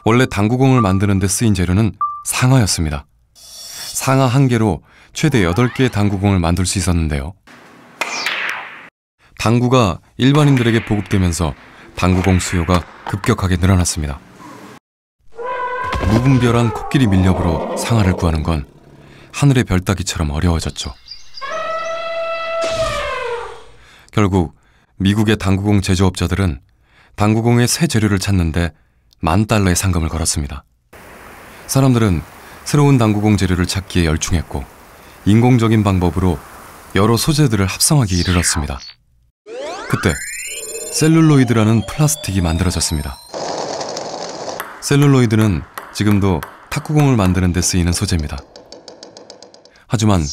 원래 당구공을 만드는 데 쓰인 재료는 상아였습니다. 상아 1개로 최대 8개의 당구공을 만들 수 있었는데요. 당구가 일반인들에게 보급되면서 당구공 수요가 급격하게 늘어났습니다. 무분별한 코끼리 밀렵으로 상아를 구하는 건 하늘의 별 따기처럼 어려워졌죠. 결국 미국의 당구공 제조업자들은 당구공의 새 재료를 찾는데 $10,000의 상금을 걸었습니다. 사람들은 새로운 당구공 재료를 찾기에 열중했고 인공적인 방법으로 여러 소재들을 합성하기 이르렀습니다. 그때 셀룰로이드라는 플라스틱이 만들어졌습니다. 셀룰로이드는 지금도 탁구공을 만드는 데 쓰이는 소재입니다. 하지만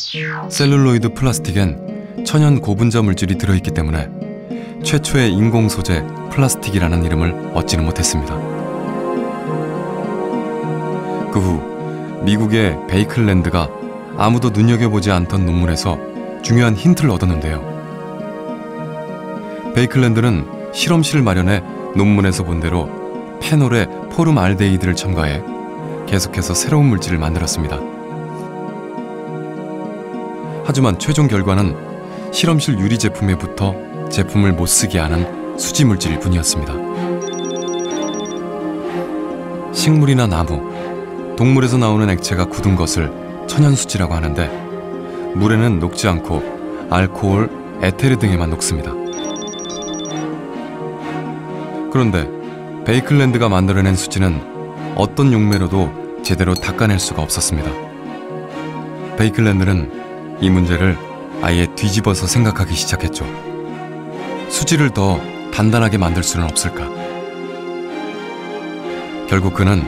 셀룰로이드 플라스틱엔 천연 고분자 물질이 들어있기 때문에 최초의 인공 소재 플라스틱이라는 이름을 얻지는 못했습니다. 그 후 미국의 베이클랜드가 아무도 눈여겨보지 않던 논문에서 중요한 힌트를 얻었는데요. 베이클랜드는 실험실을 마련해 논문에서 본 대로 페놀에 포름알데히드를 첨가해 계속해서 새로운 물질을 만들었습니다. 하지만 최종 결과는 실험실 유리 제품에 붙어 제품을 못쓰게 하는 수지 물질일 뿐이었습니다. 식물이나 나무, 동물에서 나오는 액체가 굳은 것을 천연수지라고 하는데 물에는 녹지 않고 알코올, 에테르 등에만 녹습니다. 그런데 베이클랜드가 만들어낸 수지는 어떤 용매로도 제대로 닦아낼 수가 없었습니다. 베이클랜드는 이 문제를 아예 뒤집어서 생각하기 시작했죠. 수지를 더 단단하게 만들 수는 없을까? 결국 그는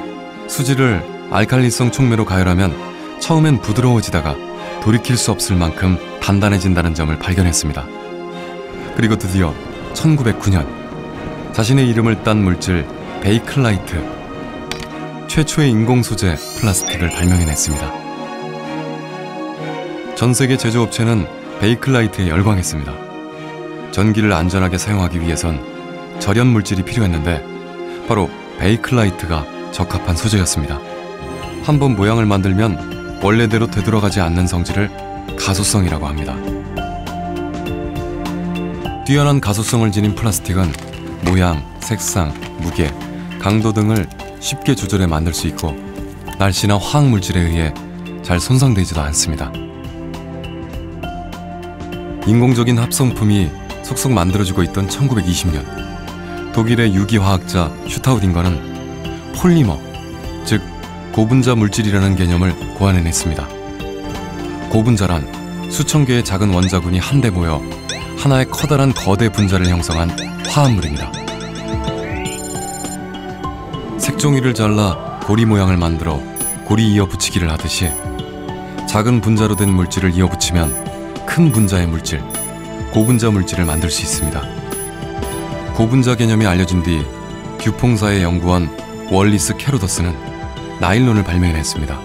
수지를 알칼리성 촉매로 가열하면 처음엔 부드러워지다가 돌이킬 수 없을 만큼 단단해진다는 점을 발견했습니다. 그리고 드디어 1909년 자신의 이름을 딴 물질 베이클라이트, 최초의 인공 소재 플라스틱을 발명해냈습니다. 전 세계 제조업체는 베이클라이트에 열광했습니다. 전기를 안전하게 사용하기 위해선 절연 물질이 필요했는데 바로 베이클라이트가 적합한 소재였습니다. 한번 모양을 만들면 원래대로 되돌아가지 않는 성질을 가소성이라고 합니다. 뛰어난 가소성을 지닌 플라스틱은 모양, 색상, 무게, 강도 등을 쉽게 조절해 만들 수 있고 날씨나 화학물질에 의해 잘 손상되지도 않습니다. 인공적인 합성품이 속속 만들어지고 있던 1920년 독일의 유기화학자 슈타우딩거는 폴리머, 즉 고분자 물질이라는 개념을 고안해냈습니다. 고분자란 수천 개의 작은 원자군이 한데 모여 하나의 커다란 거대 분자를 형성한 화합물입니다. 색종이를 잘라 고리 모양을 만들어 고리 이어 붙이기를 하듯이 작은 분자로 된 물질을 이어 붙이면 큰 분자의 물질, 고분자 물질을 만들 수 있습니다. 고분자 개념이 알려진 뒤 듀퐁사의 연구원 월리스 캐로더스는 나일론을 발명해냈습니다.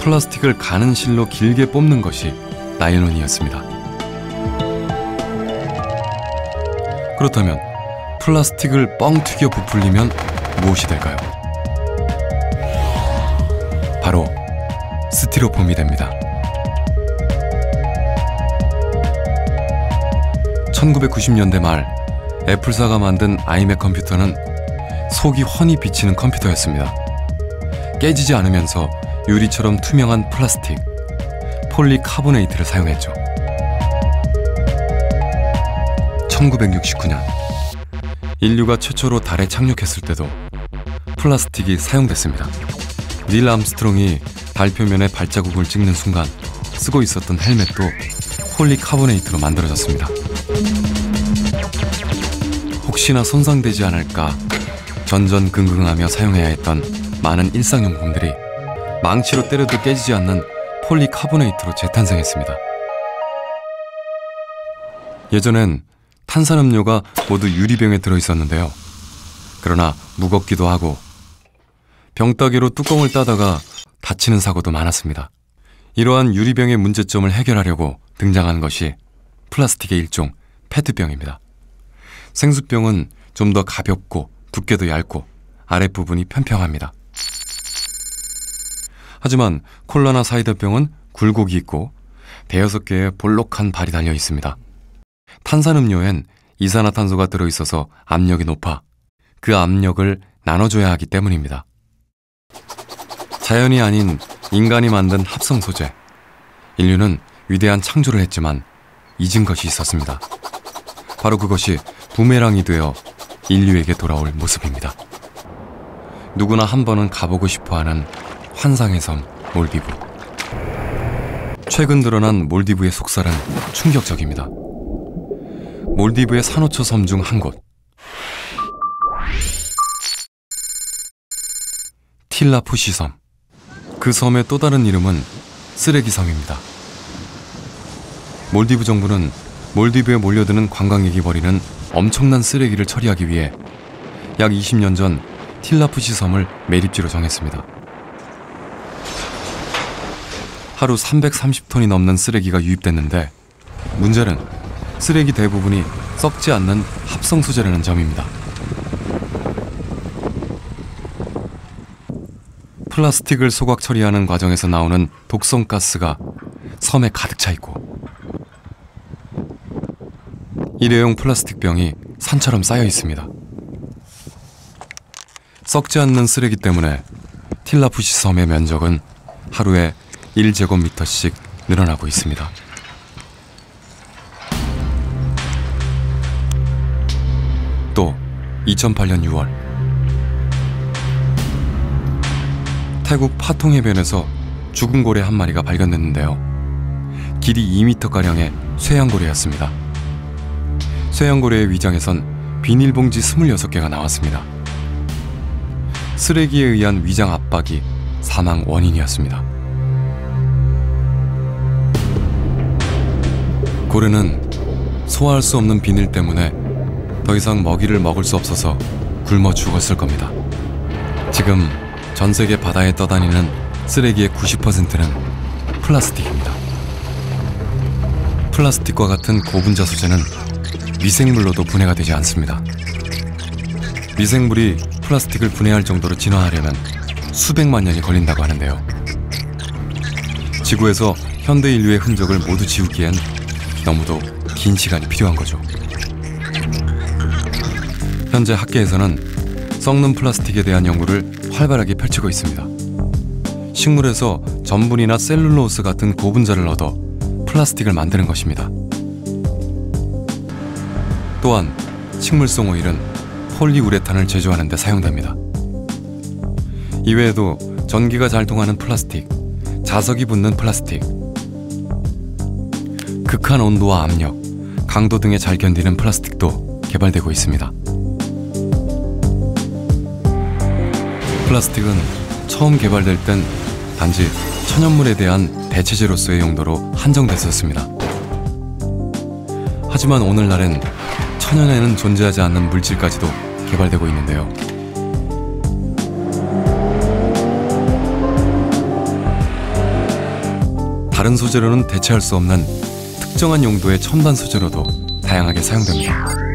플라스틱을 가는 실로 길게 뽑는 것이 나일론이었습니다. 그렇다면 플라스틱을 뻥 튀겨 부풀리면 무엇이 될까요? 바로 스티로폼이 됩니다. 1990년대 말 애플사가 만든 아이맥 컴퓨터는 속이 훤히 비치는 컴퓨터였습니다. 깨지지 않으면서 유리처럼 투명한 플라스틱, 폴리카보네이트를 사용했죠. 1969년 인류가 최초로 달에 착륙했을 때도 플라스틱이 사용됐습니다. 닐 암스트롱이 달 표면에 발자국을 찍는 순간 쓰고 있었던 헬멧도 폴리카보네이트로 만들어졌습니다. 혹시나 손상되지 않을까 전전긍긍하며 사용해야 했던 많은 일상용품들이 망치로 때려도 깨지지 않는 폴리카보네이트로 재탄생했습니다. 예전엔 탄산음료가 모두 유리병에 들어있었는데요. 그러나 무겁기도 하고 병따개로 뚜껑을 따다가 다치는 사고도 많았습니다. 이러한 유리병의 문제점을 해결하려고 등장한 것이 플라스틱의 일종 페트병입니다. 생수병은 좀 더 가볍고 두께도 얇고 아랫부분이 평평합니다. 하지만 콜라나 사이다병은 굴곡이 있고 대여섯 개의 볼록한 발이 달려 있습니다. 탄산음료엔 이산화탄소가 들어있어서 압력이 높아 그 압력을 나눠줘야 하기 때문입니다. 자연이 아닌 인간이 만든 합성 소재. 인류는 위대한 창조를 했지만 잊은 것이 있었습니다. 바로 그것이 부메랑이 되어 인류에게 돌아올 모습입니다. 누구나 한 번은 가보고 싶어하는 환상의 섬 몰디브. 최근 드러난 몰디브의 속살은 충격적입니다. 몰디브의 산호초 섬 중 한 곳, 틸라푸시 섬. 그 섬의 또 다른 이름은 쓰레기 섬입니다. 몰디브 정부는 몰디브에 몰려드는 관광객이 버리는 엄청난 쓰레기를 처리하기 위해 약 20년 전 틸라푸시 섬을 매립지로 정했습니다. 하루 330톤이 넘는 쓰레기가 유입됐는데 문제는 쓰레기 대부분이 썩지 않는 합성 소재라는 점입니다. 플라스틱을 소각 처리하는 과정에서 나오는 독성 가스가 섬에 가득 차 있고 일회용 플라스틱 병이 산처럼 쌓여 있습니다. 썩지 않는 쓰레기 때문에 틸라푸시 섬의 면적은 하루에 1제곱미터씩 늘어나고 있습니다. 또 2008년 6월 태국 파통 해변에서 죽은 고래 한 마리가 발견됐는데요. 길이 2m가량의 쇠양고래였습니다. 쇠양고래의 위장에선 비닐봉지 26개가 나왔습니다. 쓰레기에 의한 위장 압박이 사망 원인이었습니다. 고래는 소화할 수 없는 비닐 때문에 더 이상 먹이를 먹을 수 없어서 굶어 죽었을 겁니다. 지금 전 세계 바다에 떠다니는 쓰레기의 90%는 플라스틱입니다. 플라스틱과 같은 고분자 소재는 미생물로도 분해가 되지 않습니다. 미생물이 플라스틱을 분해할 정도로 진화하려면 수백만 년이 걸린다고 하는데요. 지구에서 현대 인류의 흔적을 모두 지우기엔 너무도 긴 시간이 필요한 거죠. 현재 학계에서는 썩는 플라스틱에 대한 연구를 활발하게 펼치고 있습니다. 식물에서 전분이나 셀룰로스 같은 고분자를 얻어 플라스틱을 만드는 것입니다. 또한 식물성 오일은 폴리우레탄을 제조하는 데 사용됩니다. 이외에도 전기가 잘 통하는 플라스틱, 자석이 붙는 플라스틱, 극한 온도와 압력, 강도 등에 잘 견디는 플라스틱도 개발되고 있습니다. 플라스틱은 처음 개발될 땐 단지 천연물에 대한 대체제로서의 용도로 한정됐었습니다. 하지만 오늘날엔 천연에는 존재하지 않는 물질까지도 개발되고 있는데요. 다른 소재로는 대체할 수 없는 특정한 용도의 첨단 소재로도 다양하게 사용됩니다.